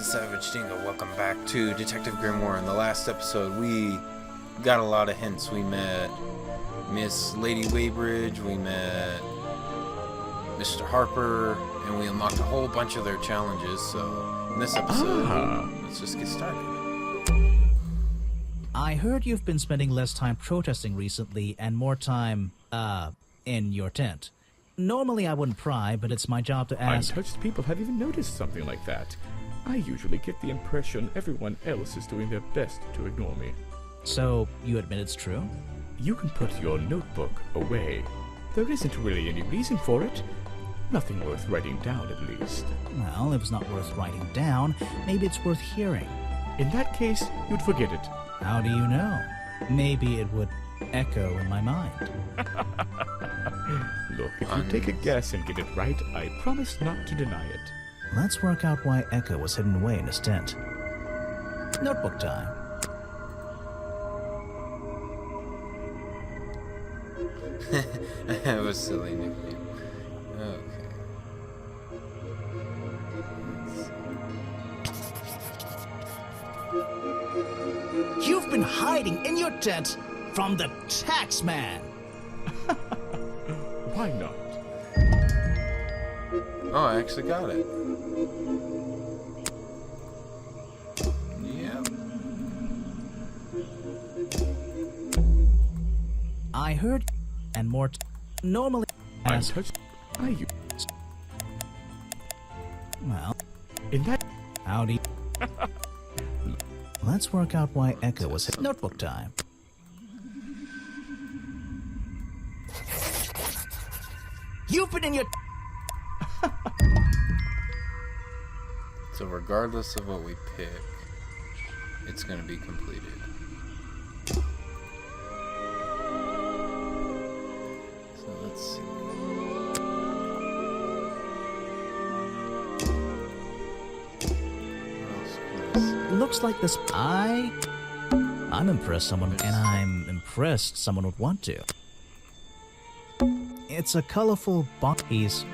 Savage Dingo. Welcome back to Detective Grimoire. In the last episode, we got a lot of hints. We met Miss Lady Weybridge, we met Mr. Harper, and we unlocked a whole bunch of their challenges. So, in this episode, let's just get started. I heard you've been spending less time protesting recently and more time, in your tent. Normally I wouldn't pry, but it's my job to ask. Untouched people have even noticed something like that. I usually get the impression everyone else is doing their best to ignore me. So, you admit it's true? You can put your notebook away. There isn't really any reason for it. Nothing worth writing down, at least. Well, if it's not worth writing down, maybe it's worth hearing. In that case, you'd forget it. How do you know? Maybe it would echo in my mind. Look, if you take a guess and get it right, I promise not to deny it. Let's work out why Echo was hidden away in his tent. Notebook time. That was a silly nickname. Okay. You've been hiding in your tent from the taxman! Why not? Oh, I actually got it. Yeah. I heard and more normally ask. Untouched? Are you? Well, In that... howdy. Let's work out why Echo was hidden. Notebook time. You've been in your... So regardless of what we pick, it's going to be completed. So let's see. What else can I see? Looks like this... I'm impressed someone... And I'm impressed someone would want to. It's a colorful box piece.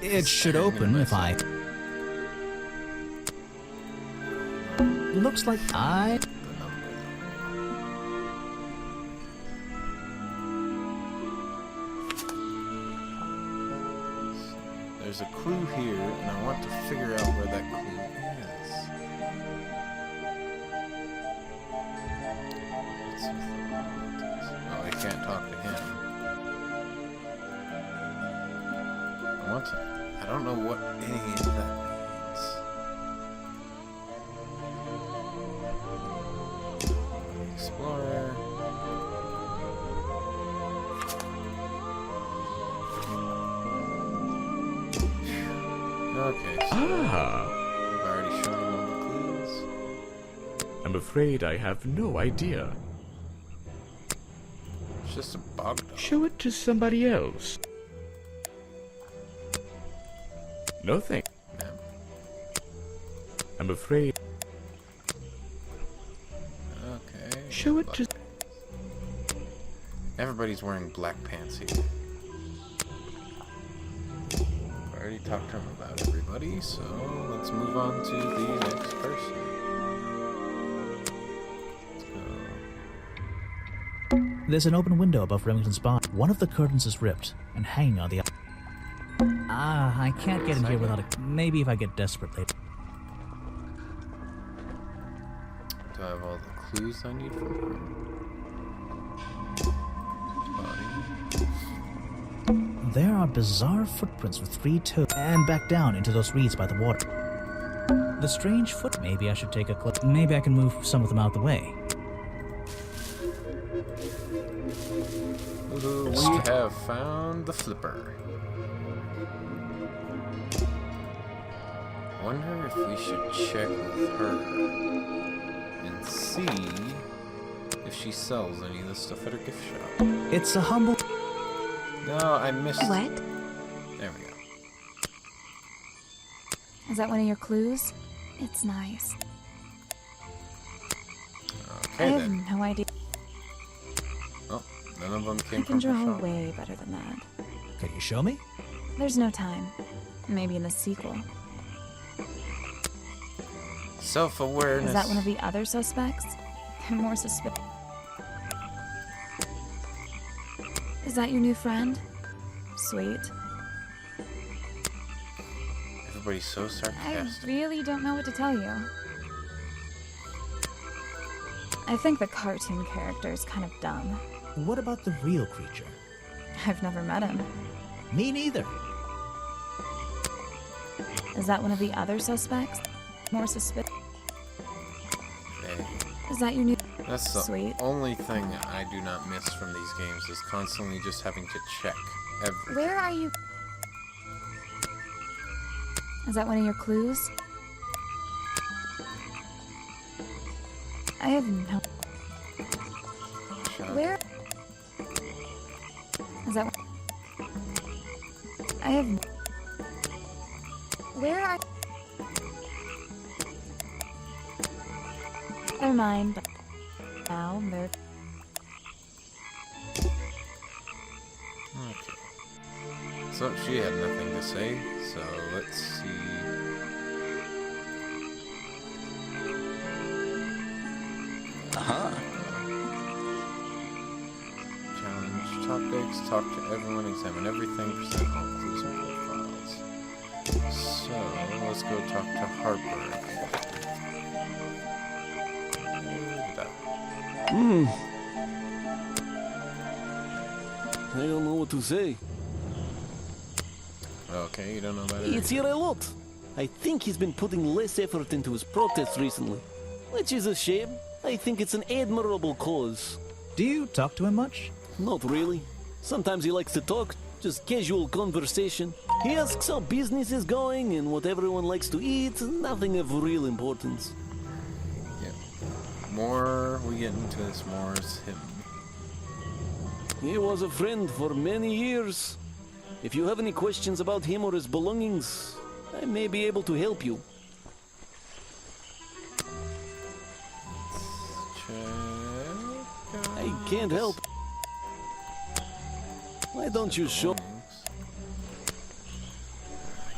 It should open if I... Looks like There's a clue here, and I want to figure out where that clue is. What's with the robots? Oh, I can't talk to him. I don't know what any of that means. Explorer. Okay, so we've already shown him all the clues. I'm afraid I have no idea. It's just a bog dog. Show it to somebody else. No thanks. Yeah. I'm afraid... Okay. Show it to... Everybody's wearing black pants here. I already talked to him about everybody, so let's move on to the next person. Let's go. There's an open window above Remington's bar. One of the curtains is ripped and hanging on the other. I can't get in here without a... Maybe if I get desperate later. Do I have all the clues I need from him? Body. There are bizarre footprints with 3 toes and back down into those reeds by the water. The strange foot... Maybe I should take a clip. Maybe I can move some of them out the way. We have found the flipper. Wonder if we should check with her and see if she sells any of this stuff at her gift shop. It's a humble... No, I missed... What? There we go. Is that one of your clues? It's nice. Okay, I have then. no idea. Oh, none of them I came can from her draw shop. way better than that. Can you show me? There's no time. Maybe in the sequel. Self-awareness. Is that one of the other suspects? They're more suspicious. Is that your new friend? Sweet. Everybody's so I sarcastic. really don't know what to tell you. I think the cartoon character is kind of dumb. What about the real creature? I've never met him. Me neither. Is that one of the other suspects? More suspicious. Hey, Is that your new... that's the Sweet. only thing I do not miss from these games is constantly just having to check everything. Where are you? Is that one of your clues? I have no... Shut up. Where? Is that... I have... Where are... Never mind, but... Now, they're... Okay. So she had nothing to say, so let's see. Challenge topics, talk to everyone, examine everything, present all clues and profiles. So, let's go talk to Harper. I don't know what to say. Okay, you don't know about It's it? here a lot. I think he's been putting less effort into his protests recently, which is a shame. I think it's an admirable cause. Do you talk to him much? Not really. Sometimes he likes to talk, just casual conversation. He asks how business is going and what everyone likes to eat, nothing of real importance. Yeah. More we get into this, more is him. He was a friend for many years. If you have any questions about him or his belongings, I may be able to help you. Check. I can't help. Why don't you show?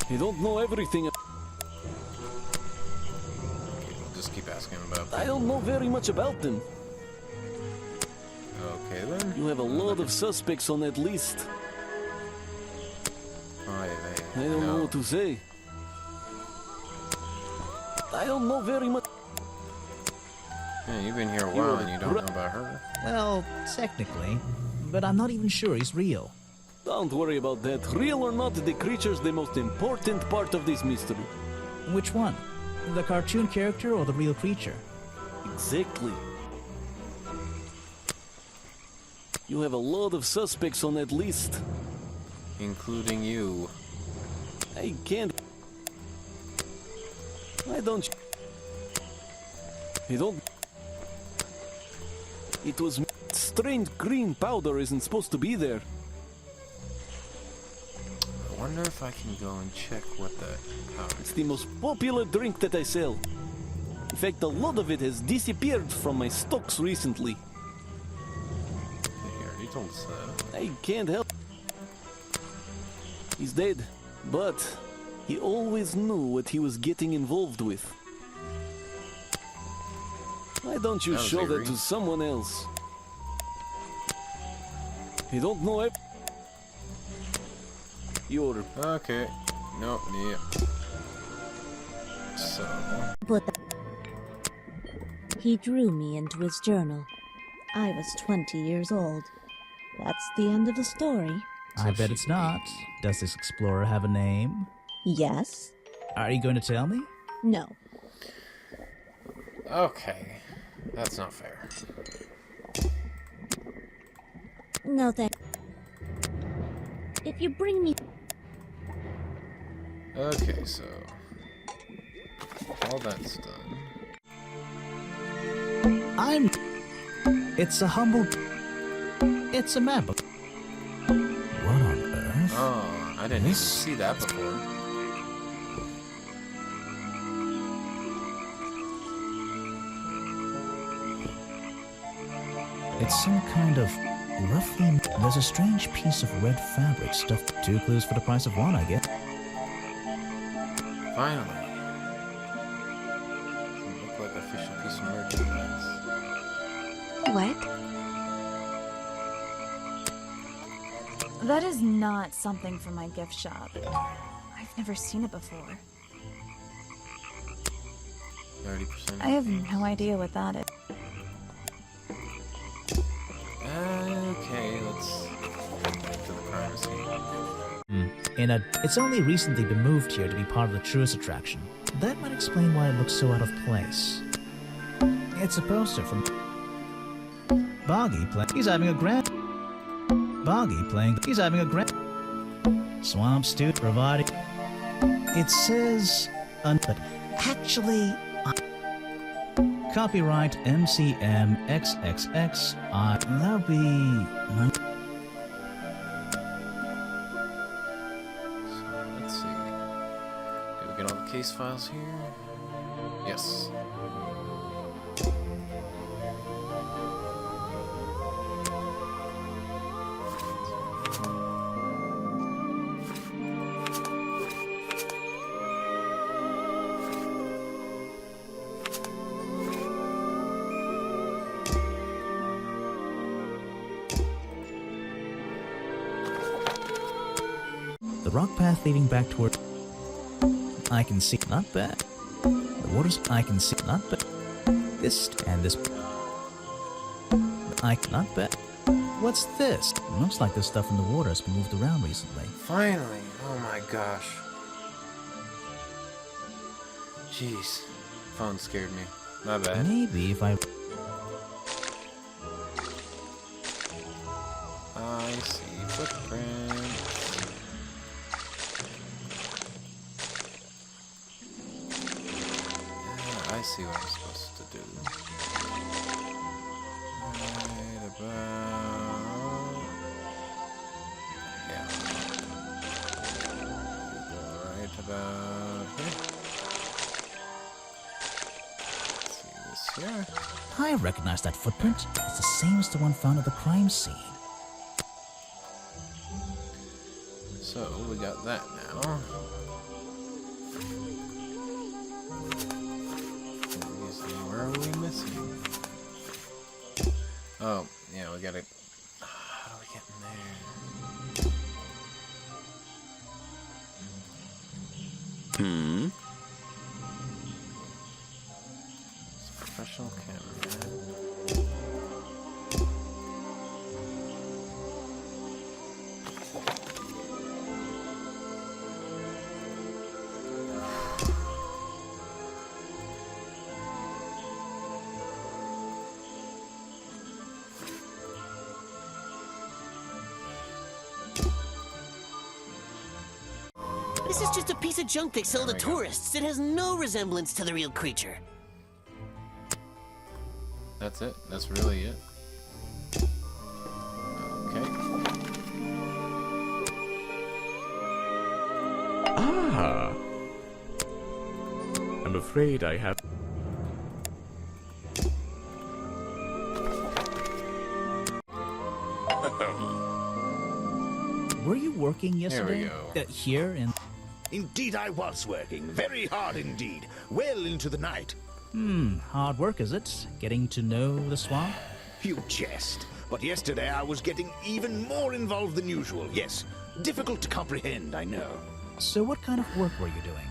You don't know everything. We'll just keep asking about I don't know very much about them. Okay then. You have a lot of suspects on that list. I don't know what to say. I don't know very much. Yeah, you've been here a while and you don't know about her. Well, technically. But I'm not even sure he's real. Don't worry about that. Real or not, the creature's the most important part of this mystery. Which one? The cartoon character or the real creature? Exactly. You have a lot of suspects on that list. Including you. I can't. Why don't you? You don't. It was strange green powder isn't supposed to be there. I wonder if I can go and check what that powder It's the most popular drink that I sell. In fact, a lot of it has disappeared from my stocks recently. He already told us that. I can't help. He's dead, but he always knew what he was getting involved with. Why don't you That was show eerie. that to someone else? You don't know it. You're Okay. Nope, yeah. So, But he drew me into his journal. I was 20 years old. That's the end of the story. I bet it's not. Does this explorer have a name? Yes? Are you going to tell me? No. okay. That's not fair. No, thank. If you bring me. Okay, so all that's done. It's a humble... It's a map. What on earth? Oh, I didn't even see that before. It's some kind of roughly... There's a strange piece of red fabric stuffed... 2 clues for the price of 1, I guess. Finally. some merchandise. What? That is not something from my gift shop. I've never seen it before. 30%. I have no idea what that is. Okay, let's head back to the crime scene. It's only recently been moved here to be part of the tourist attraction. That might explain why it looks so out of place. It's a poster from Boggy playing. He's having a grand. Boggy playing. He's having a grand. Swamp Stew providing. It says, but actually, copyright MCM XXX. That'll be. Let's see. Did we get all the case files here? Yes. The rock path leading back toward. I can see. Not bad. The waters. I can see. Not bad. This and this. Not bad. What's this? Looks like this stuff in the water has been moved around recently. Finally! Oh my gosh. Jeez. Phone scared me. My bad. Maybe if I. I see footprints. Yeah, I see what I'm supposed to do. Right about... Yeah. Right about here. Let's see this here. I recognize that footprint. It's the same as the one found at the crime scene. So, we got that now. Where are we missing? Oh, yeah, we gotta... How do we get in there? It's a professional cameraman. This is just a piece of junk they sell to tourists. It has no resemblance to the real creature. That's it? That's really it? Okay. Ah! I'm afraid I have... Were you working yesterday? go. Here in. Indeed I was working, very hard indeed, well into the night. Hard work, is it? Getting to know the swamp? You jest, but yesterday I was getting even more involved than usual, yes. Difficult to comprehend, I know. So what kind of work were you doing?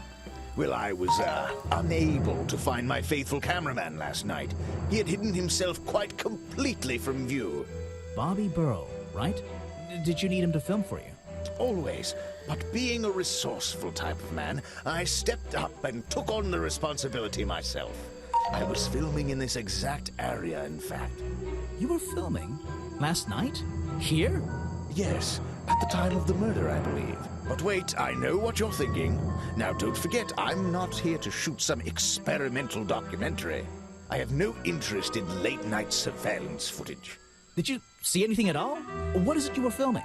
Well, I was, unable to find my faithful cameraman last night. He had hidden himself quite completely from view. Bobby Burrow, right? Did you need him to film for you? Always. But being a resourceful type of man, I stepped up and took on the responsibility myself. I was filming in this exact area, in fact. You were filming? Last night? Here? Yes, at the time of the murder, I believe. But wait, I know what you're thinking. Now, don't forget, I'm not here to shoot some experimental documentary. I have no interest in late-night surveillance footage. Did you see anything at all? What is it you were filming?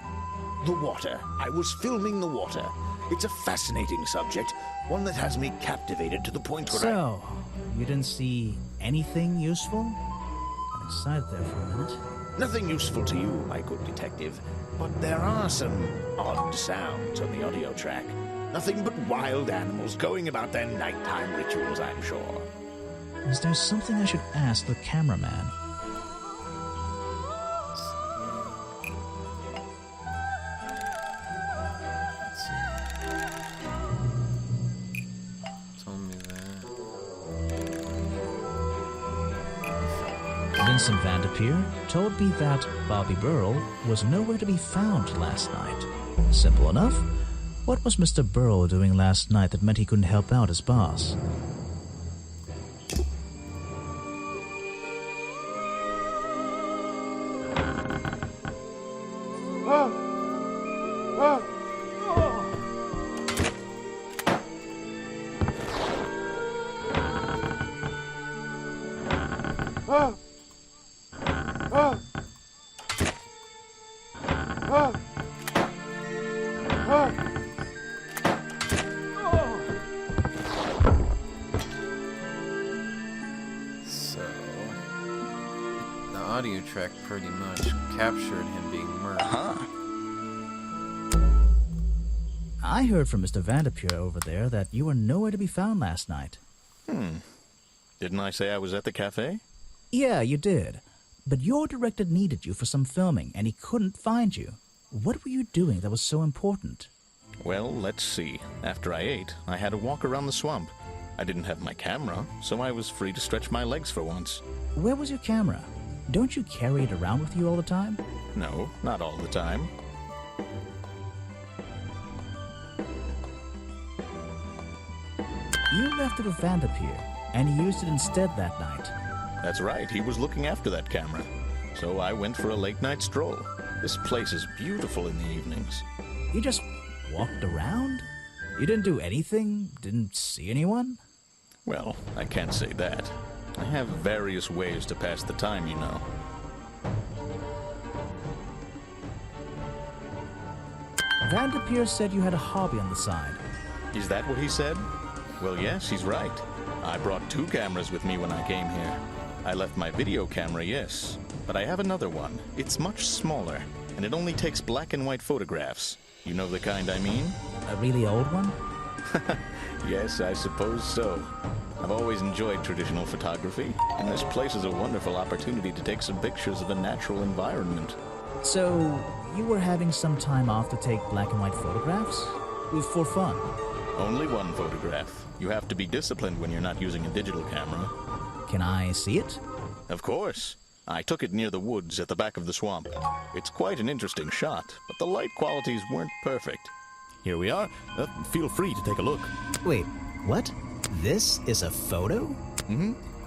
The water. I was filming the water. It's a fascinating subject, one that has me captivated to the point where So, you didn't see anything useful? Got excited there for a minute. Nothing useful to you, my good detective, but there are some odd sounds on the audio track. Nothing but wild animals going about their nighttime rituals, I'm sure. Is there something I should ask the cameraman? Let's see. Told me that. Vincent Vanderpeer told me that Bobby Burrell was nowhere to be found last night. Simple enough. What was Mr. Burrell doing last night that meant he couldn't help out his boss? So, the audio track pretty much captured him being murdered. I heard from Mr. Vanderpeer over there that you were nowhere to be found last night. Didn't I say I was at the cafe? Yeah, you did. But your director needed you for some filming, and he couldn't find you. What were you doing that was so important? Well, let's see. After I ate, I had a walk around the swamp. I didn't have my camera, so I was free to stretch my legs for once. Where was your camera? Don't you carry it around with you all the time? No, not all the time. You left it with Vanderpeer, and he used it instead that night. That's right, he was looking after that camera. So I went for a late-night stroll. This place is beautiful in the evenings. You just walked around? You didn't do anything? Didn't see anyone? Well, I can't say that. I have various ways to pass the time, you know. Vanderpeer said you had a hobby on the side. Is that what he said? Well, yes, he's right. I brought 2 cameras with me when I came here. I left my video camera, yes, but I have another one. It's much smaller, and it only takes black and white photographs. You know the kind I mean? A really old one? Yes, I suppose so. I've always enjoyed traditional photography, and this place is a wonderful opportunity to take some pictures of a natural environment. So, you were having some time off to take black and white photographs? For fun? Only one photograph. You have to be disciplined when you're not using a digital camera. Can I see it? Of course. I took it near the woods at the back of the swamp. It's quite an interesting shot, but the light qualities weren't perfect. Here we are. Feel free to take a look. Wait, what? This is a photo?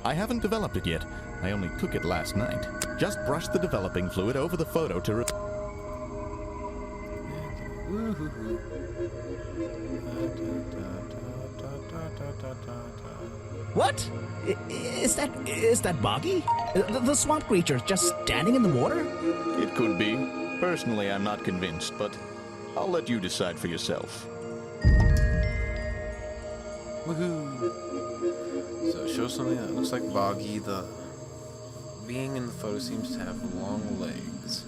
I haven't developed it yet. I only took it last night. Just brush the developing fluid over the photo to What? Is that Boggy? The swamp creature just standing in the water? It could be. Personally, I'm not convinced, but I'll let you decide for yourself. Woohoo! So it shows something that looks like Boggy. The being in the photo seems to have long legs.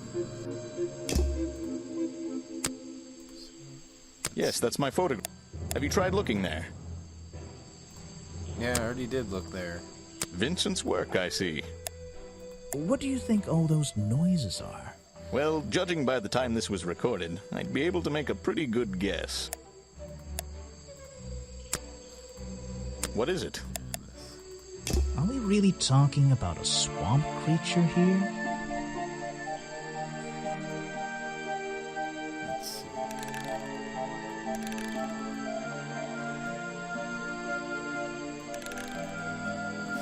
Yes, that's my photograph. Have you tried looking there? Yeah, I already did look there. Vincent's work, I see. What do you think all those noises are? Well, judging by the time this was recorded, I'd be able to make a pretty good guess. What is it? Are we really talking about a swamp creature here? Let's see.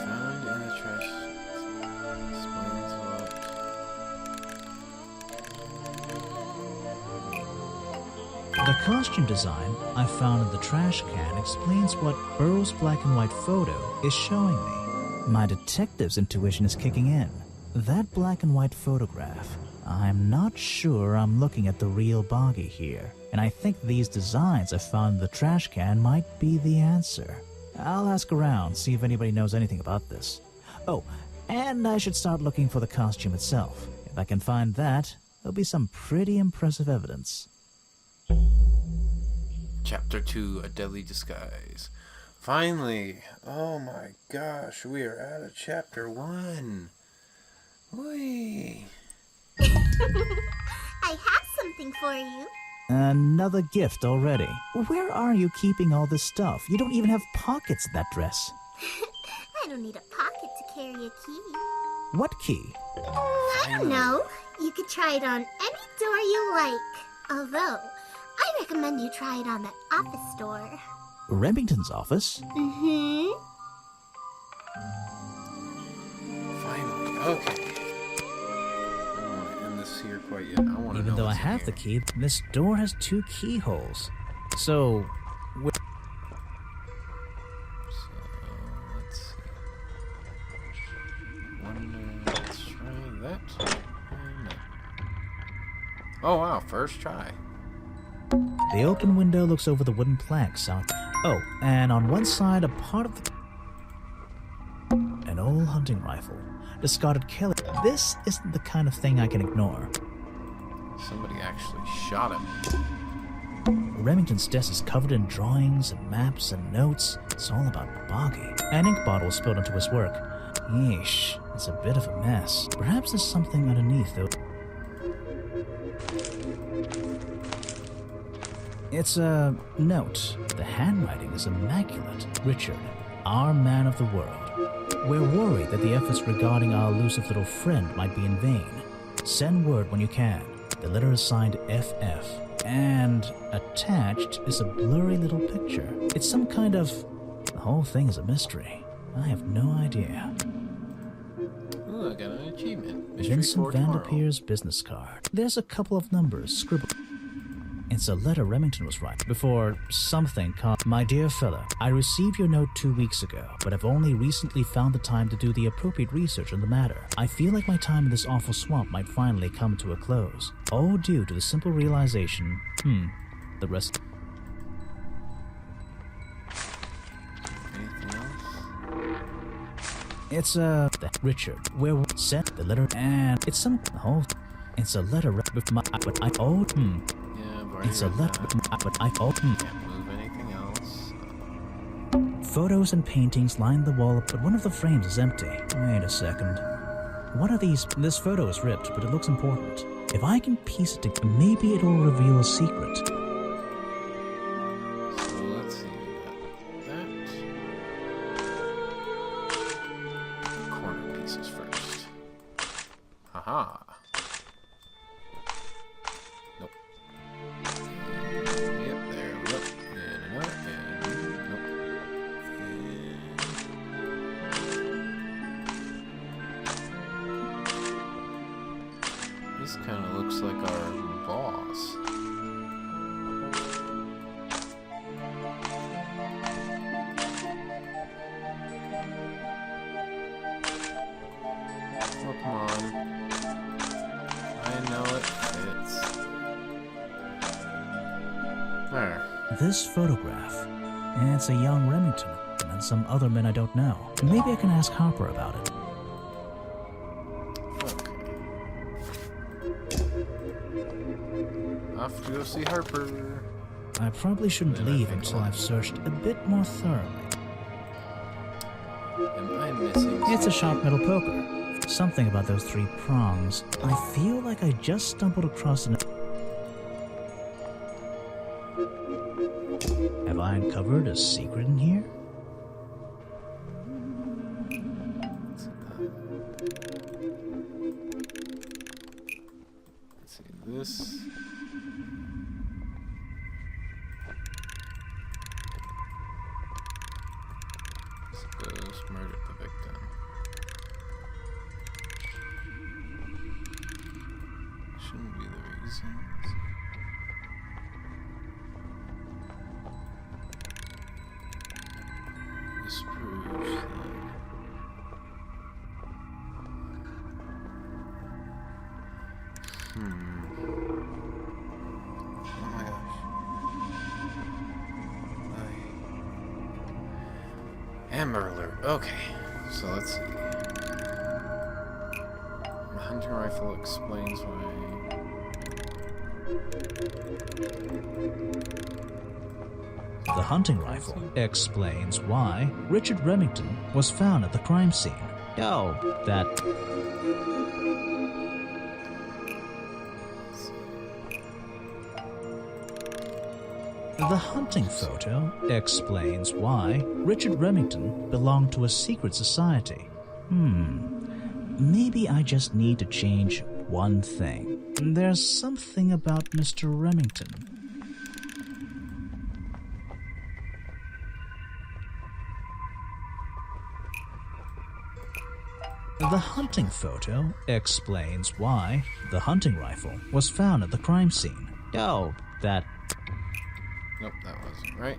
Found in the trash. Explains what. The costume design I found in the trash can explains what Burrow's black and white photo is showing me. My detective's intuition is kicking in. That black and white photograph, I'm not sure I'm looking at the real Boggy here, and I think these designs I found in the trash can might be the answer. I'll ask around, see if anybody knows anything about this. Oh, and I should start looking for the costume itself. If I can find that, there'll be some pretty impressive evidence. Chapter 2, A Deadly Disguise. Finally! Oh my gosh, we are out of chapter 1. Whee! I have something for you. Another gift already. Where are you keeping all this stuff? You don't even have pockets in that dress. I don't need a pocket to carry a key. What key? I don't know. You could try it on any door you like. Although, I recommend you try it on that office door. Remington's office? Mm-hmm. Finally, okay. I don't want to end this here quite yet. I want to Even know though I what's in have here. the key, this door has 2 keyholes. So, So, let's see. Let's try that. And that. Oh wow, first try. the open window looks over the wooden planks out. Oh, and on one side, a part of the... an old hunting rifle. Discarded Kelly. This isn't the kind of thing I can ignore. Somebody actually shot him. Remington's desk is covered in drawings and maps and notes. It's all about Boggy. An ink bottle spilled into his work. Yeesh, it's a bit of a mess. Perhaps there's something underneath, though. It's a note. The handwriting is immaculate. Richard, our man of the world. We're worried that the efforts regarding our elusive little friend might be in vain. Send word when you can. The letter is signed FF. And attached is a blurry little picture. It's some kind of... the whole thing is a mystery. I have no idea. Ooh, I got an achievement. Mystery Vincent for tomorrow. Vanderpeer's business card. There's a couple of numbers scribbled. It's a letter Remington was writing before something called, "My dear fella, I received your note 2 weeks ago, but have only recently found the time to do the appropriate research on the matter. I feel like my time in this awful swamp might finally come to a close. All due to the simple realization, the rest..." Anything else? It's Richard, where sent the letter, and it's some whole. It's a letter with my, but I oh Yeah, I've already It's a read letter that. with my, but I oh Can't move anything else. Photos and paintings line the wall, but one of the frames is empty. Wait a second. What are these? This photo is ripped, but it looks important. If I can piece it together, maybe it'll reveal a secret. So let's see. We got that. Corner pieces first. Haha. Nope. Yep, there we go. And another. And nope. And this kind of looks like our boss. Oh, come on. I know it fits. There. This photograph. It's a young Remington and some other men I don't know. Maybe I can ask Harper about it. Okay. Off to go see Harper. I probably shouldn't Then I leave think until I'll- I've searched a bit more thoroughly. Am I missing It's a something? sharp metal poker. Something about those 3 prongs. I feel like I just stumbled across an... Have I uncovered a secret in here? Let's see this. This ghost murdered the victim. Shouldn't be the reasons. This proves that. Oh my gosh. Amber alert. Okay, so let's see. The hunting rifle explains why. The hunting rifle explains why Richard Remington was found at the crime scene. Oh, that... The hunting photo explains why Richard Remington belonged to a secret society. Maybe I just need to change one thing. There's something about Mr. Remington. The hunting photo explains why the hunting rifle was found at the crime scene. Oh, that... Nope, that wasn't right.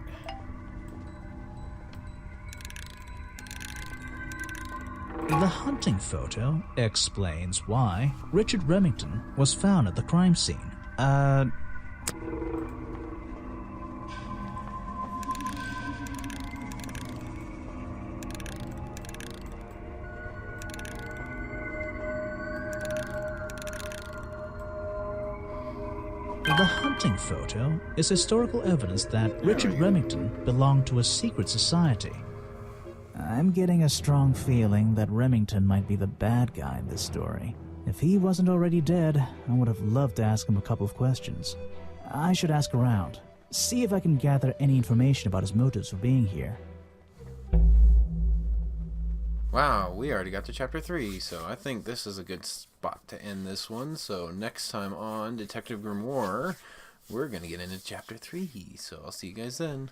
The hunting photo explains why Richard Remington was found at the crime scene. The hunting photo is historical evidence that Richard Remington belonged to a secret society. I'm getting a strong feeling that Remington might be the bad guy in this story. If he wasn't already dead, I would have loved to ask him a couple of questions. I should ask around, see if I can gather any information about his motives for being here. Wow, we already got to chapter 3, so I think this is a good spot to end this one. So next time on Detective Grimoire, we're going to get into chapter 3, so I'll see you guys then.